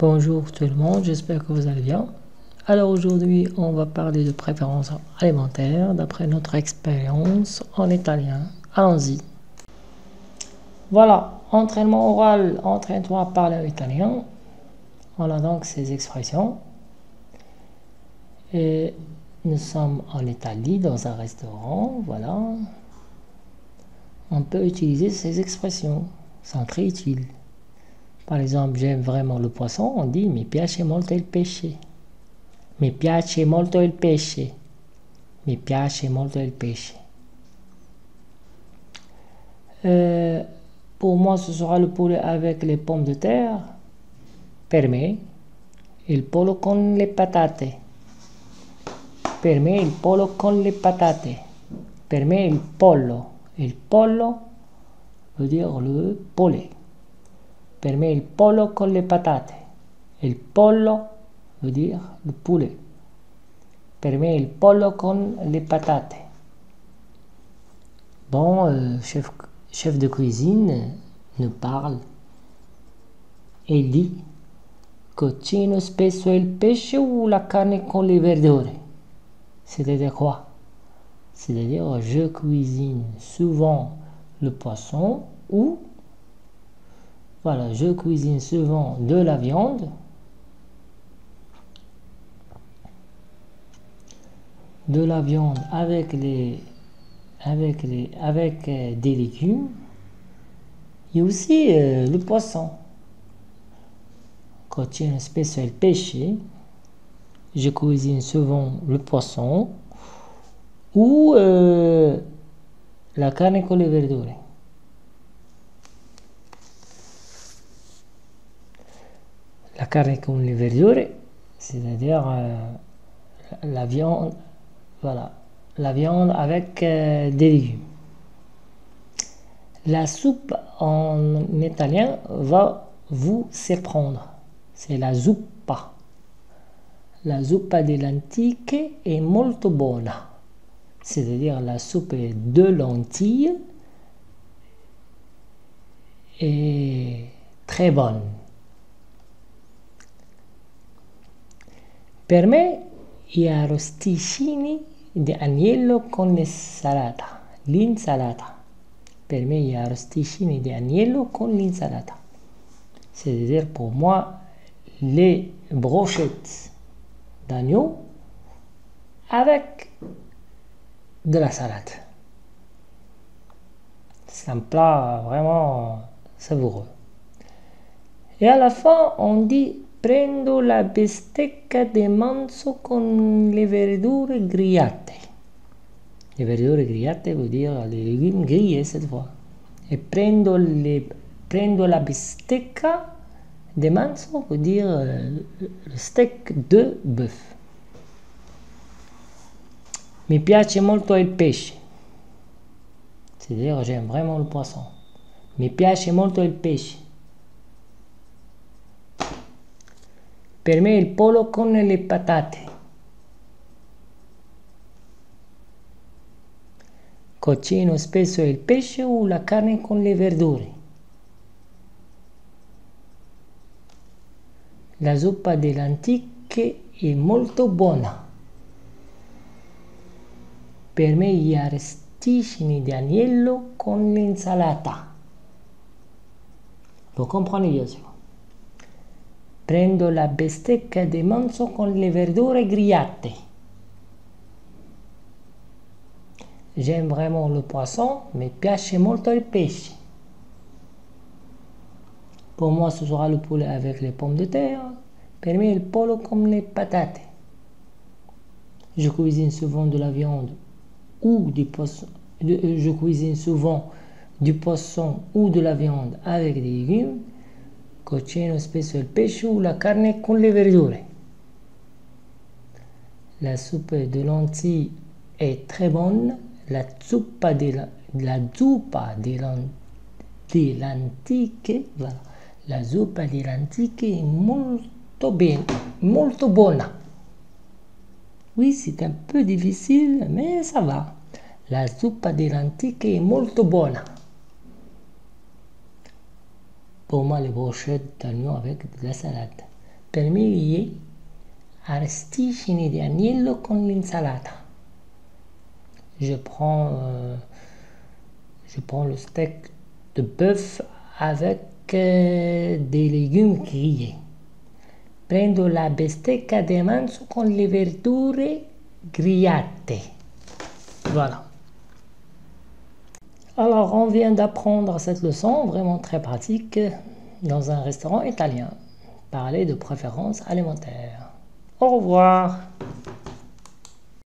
Bonjour tout le monde, j'espère que vous allez bien. Alors aujourd'hui, on va parler de préférences alimentaires d'après notre expérience en italien. Allons-y. Voilà, entraînement oral, entraîne-toi à parler en italien. On a donc ces expressions. Et nous sommes en Italie, dans un restaurant, voilà. On peut utiliser ces expressions, sont très utiles. Par exemple, j'aime vraiment le poisson, on dit mi piace molto il pesce. Mi piace molto il pesce. Mi piace molto il pesce. Pour moi, ce sera le poulet avec les pommes de terre. Per me, il pollo con le patate. Per me, il pollo con le patate. Per me, il pollo. Il pollo veut dire le poulet. Per me, il pollo con le patate. Il pollo veut dire le poulet. Per me, il pollo con le patate. Bon, chef de cuisine nous parle et dit cucino spesso il pesce ou la carne con le verdure. C'est-à-dire quoi? C'est-à-dire je cuisine souvent le poisson ou voilà, je cuisine souvent de la viande avec des légumes et aussi le poisson. Cucino spesso il pesce, je cuisine souvent le poisson ou la carne con le verdure. La carne con le verdure, c'est-à-dire la viande, voilà, la viande avec des légumes. La soupe en italien va vous surprendre. C'est la zuppa. La zuppa di lenticchie è molto buona. C'est-à-dire la soupe de lentilles est très bonne. Per me gli arrosticini di agnello con l'insalata. L'insalata. Per me gli arrosticini di agnello con l'insalata. C'est-à-dire pour moi les brochettes d'agneau avec de la salade. C'est un plat vraiment savoureux. Et à la fin, on dit prendo la bistecca di manzo con le verdure grigliate. Les verdure grillate veut dire les légumes grillés cette fois. Et prendo la bistecca di manzo veut dire le steak de bœuf. Mi piace molto il pesce. C'est-à-dire j'aime vraiment le poisson. Mi piace molto il pesce. Per me il pollo con le patate. Cucino spesso il pesce o la carne con le verdure. La zuppa di lenticchie è molto buona. Per me gli arrosticini di agnello con l'insalata. Vous comprenez bien sûr. Prendo la bistecca di manzo con le verdure grillate. J'aime vraiment le poisson, mais piace molto il pesce. Pour moi, ce sera le poulet avec les pommes de terre. Per me, il pollo con le patate. Je cuisine souvent de la viande ou du poisson. Je cuisine souvent du poisson ou de la viande avec des légumes. Cucino spesso il pesce ou la carne con le verdure. La soupe de lentilles est très bonne. La zuppa di lenticchie, voilà. La zuppa di lenticchie est molto buona. Oui, c'est un peu difficile, mais ça va. La zuppa di lenticchie est molto buona. Pour moi, les brochettes d'agneau avec de la salade. Per me gli arrosticini di agnello con l'insalata. Je prends le steak de bœuf avec des légumes grillés. Prendo la bistecca di manzo con le verdure grillate. Voilà. Alors, on vient d'apprendre cette leçon vraiment très pratique dans un restaurant italien. Parler de préférences alimentaires. Au revoir.